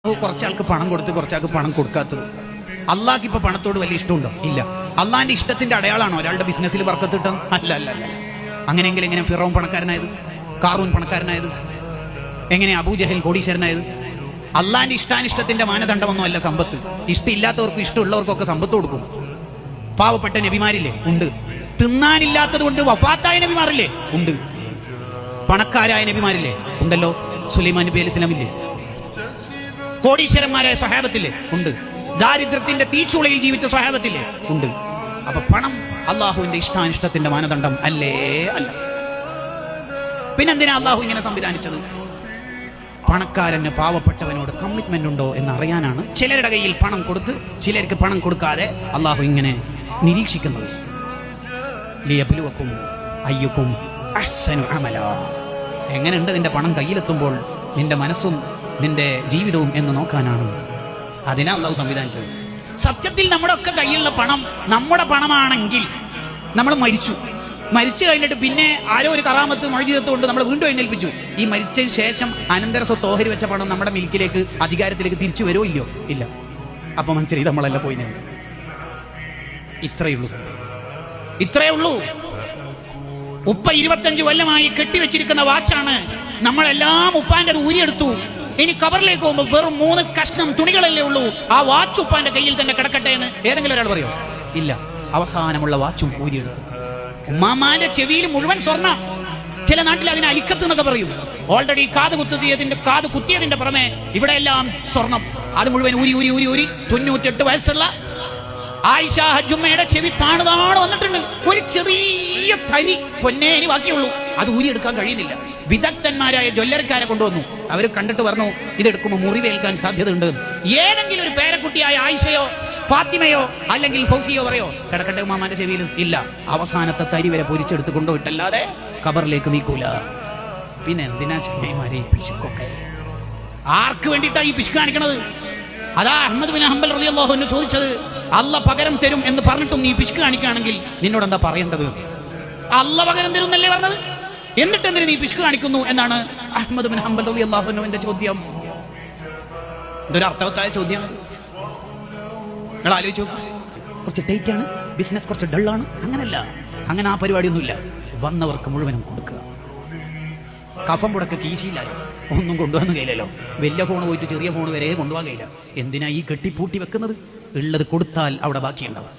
കുറച്ചാൾക്ക് പണം കൊടുത്ത് കുറച്ചാൾക്ക് പണം കൊടുക്കാത്തത്. അള്ളാഹ്ക്ക് ഇപ്പൊ പണത്തോട് വലിയ ഇഷ്ടമുണ്ടോ? ഇല്ല. അള്ളാഹിന്റെ ഇഷ്ടത്തിന്റെ അടയാളാണോ ഒരാളുടെ ബിസിനസ്സിൽ ബർക്കത്ത് കിട്ടാൻ? അല്ല അല്ല അല്ല. അങ്ങനെയെങ്കിൽ എങ്ങനെ ഫിറോൻ പണക്കാരനായത്, കാറൂൻ പണക്കാരനായത്, എങ്ങനെ അബൂജഹൽ കോടീശ്വരനായത്? അള്ളാഹിന്റെ ഇഷ്ടാനിഷ്ടത്തിന്റെ മാനദണ്ഡമൊന്നും അല്ല സമ്പത്ത്. ഇഷ്ടമില്ലാത്തവർക്കും ഇഷ്ടമുള്ളവർക്കൊക്കെ സമ്പത്ത് കൊടുക്കും. പാവപ്പെട്ട നബിമാരില്ലേ? ഉണ്ട്. തിന്നാനില്ലാത്തത് കൊണ്ട് വഫാത്തായ നബിമാരില്ലേ? ഉണ്ട്. പണക്കാരായ നബിമാരില്ലേ? ഉണ്ടല്ലോ. സുലൈമാൻ നബി അലൈഹി സ്വലാമില്ലേ? കോടീശ്വരന്മാരായ സ്വഹാബത്തില്ലേ? ഉണ്ട്. ദാരിദ്ര്യത്തിന്റെ തീച്ചുളയിൽ ജീവിച്ച സ്വഹാബത്തില്ലേ? ഉണ്ട്. അപ്പൊ പണം അള്ളാഹുവിന്റെ ഇഷ്ടാനിഷ്ടത്തിന്റെ മാനദണ്ഡം അല്ലേ? അല്ല. പിന്നെന്തിനാ അള്ളാഹു ഇങ്ങനെ സംവിധാനിച്ചത്? പണക്കാരന് പാവപ്പെട്ടവനോട് കമ്മിറ്റ്മെന്റ് ഉണ്ടോ എന്ന് അറിയാനാണ് ചിലരുടെ കയ്യിൽ പണം കൊടുത്ത് ചിലർക്ക് പണം കൊടുക്കാതെ അള്ളാഹു ഇങ്ങനെ നിരീക്ഷിക്കുന്നത്. ലിയബ്ലുവക്കും അയ്യുക്കും അഹ്സനു അമലാ. എങ്ങനെയുണ്ട് നിന്റെ പണം കയ്യിലെത്തുമ്പോൾ നിന്റെ മനസ്സും നിന്റെ ജീവിതവും എന്ന് നോക്കാനാണ്. അതിനാ അള്ളാഹു സംവിധാനിച്ചത്. സത്യത്തിൽ നമ്മുടെ ഒക്കെ കയ്യിലുള്ള പണം നമ്മുടെ പണമാണെങ്കിൽ നമ്മൾ മരിച്ചു കഴിഞ്ഞിട്ട് പിന്നെ ആരോ ഒരു കറാമത്ത് മൊഴിജിതത്ത് കൊണ്ട് നമ്മൾ വീണ്ടും എഴുന്നേൽപ്പിച്ചു. ഈ മരിച്ചതിന് ശേഷം അനന്തര സ്വത്ത് ഓഹരി വെച്ച പണം നമ്മുടെ മിൽക്കിലേക്ക്, അധികാരത്തിലേക്ക് തിരിച്ചു വരുമോ ഇല്ലയോ? ഇല്ല. അപ്പൊ മനസ്സിലായി നമ്മളല്ല പോയി. ഇത്രയേ ഉള്ളൂ. ഉപ്പ 25 കൊല്ലമായി കെട്ടിവെച്ചിരിക്കുന്ന വാച്ചാണ്. നമ്മളെല്ലാം ഉപ്പാന്റെ ഊരിയെടുത്തു. ഇനി കബറിലേക്ക് പോകുമ്പോൾ വെറും 3 കഷ്ണം തുണികളല്ലേ ഉള്ളൂ. ആ വാച്ച് ഉപ്പാന്റെ കയ്യിൽ തന്നെ കിടക്കട്ടെ എന്ന് ഏതെങ്കിലും ഒരാൾ പറയോ? ഇല്ല. അവസാനമുള്ള വാച്ചും ഊരിയെടുത്തു. ഉമ്മാമാന്റെ ചെവിയിൽ മുഴുവൻ സ്വർണ്ണം. ചില നാട്ടിൽ അതിനെ അലിക്കത്ത് എന്നൊക്കെ പറയും. ഓൾറെഡി കാത് കുത്തിയതിന്റെ പുറമെ ഇവിടെ എല്ലാം സ്വർണം. അത് മുഴുവൻ ഊരി 98 വയസ്സുള്ള ആയിഷ ഹജ്ജുമ്മയുടെ ചെവി താണ് വന്നിട്ടുണ്ട്. ഒരു ചെറിയ തരി പൊന്നേനി ബാക്കിയുള്ളൂ. അത് ഊരിയെടുക്കാൻ കഴിയുന്നില്ല. വിദഗ്ധന്മാരായ ജ്വല്ലറിക്കാരെ കൊണ്ടുവന്നു. അവർ കണ്ടിട്ട് പറഞ്ഞു, ഇതെടുക്കുമ്പോൾ മുറിവേൽക്കാൻ സാധ്യതയുണ്ട്. ഏതെങ്കിലും ഒരു പേരക്കുട്ടിയായ ആയിഷയോ ഫാത്തിമയോ അല്ലെങ്കിൽ ഫൗസിയോ പറയോ കിടക്കട്ടെ ഉമ്മാമാന്റെ ചെവിയിലും? ഇല്ല. അവസാനത്തെ തരി വരെ പൊരിച്ചെടുത്ത് കൊണ്ടുപോയിട്ടല്ലാതെ ഖബറിലേക്ക് നീക്കൂല. പിന്നെ എന്തിനാ ചങ്ങായിമാരെ ഈ പിശുക്കൊക്കെ? ആർക്ക് വേണ്ടിയിട്ടാ ഈ പിശുക്ക് കാണിക്കണത്? അതാ അഹ്മദ് ബിൻ ഹംബൽ റളിയല്ലാഹു അൻഹു ചോദിച്ചത്, അല്ല പകരം തരും എന്ന് പറഞ്ഞിട്ടും നീ പിശുക്ക് കാണിക്കുകയാണെങ്കിൽ നിന്നോട് എന്താ പറയേണ്ടത്? അല്ല പകരം തരും എന്നല്ലേ പറഞ്ഞത്, എന്നിട്ട് എന്തിനു നീ പിശുക്ക് കാണിക്കുന്നു എന്നാണ് അഹ്മദ് ബിൻ ഹംബൽ റളിയല്ലാഹു അൻഹുവിന്റെ ചോദ്യം. ഇതൊരു അർത്ഥവത്തായ ചോദ്യമാണ്. നിങ്ങൾ ആലോചിച്ചു. കുറച്ച് ടൈറ്റ് ആണ് ബിസിനസ്, കുറച്ച് ഡള്ളാണ്. അങ്ങനല്ല. അങ്ങനെ ആ പരിപാടിയൊന്നുമില്ല. വന്നവർക്ക് മുഴുവനും കൊടുക്കുക. കഫം പുടക്ക് കീശയില്ലാലോ, ഒന്നും കൊണ്ടുപോകാൻ കഴിയില്ലല്ലോ. വലിയ ഫോൺ പോയിട്ട് ചെറിയ ഫോൺ വരെ കൊണ്ടുപോകാൻ കഴിയില്ല. എന്തിനാ ഈ കെട്ടിപ്പൂട്ടി വെക്കുന്നത്? ഉള്ളത് കൊടുത്താൽ അവിടെ ബാക്കിയുണ്ടാവും.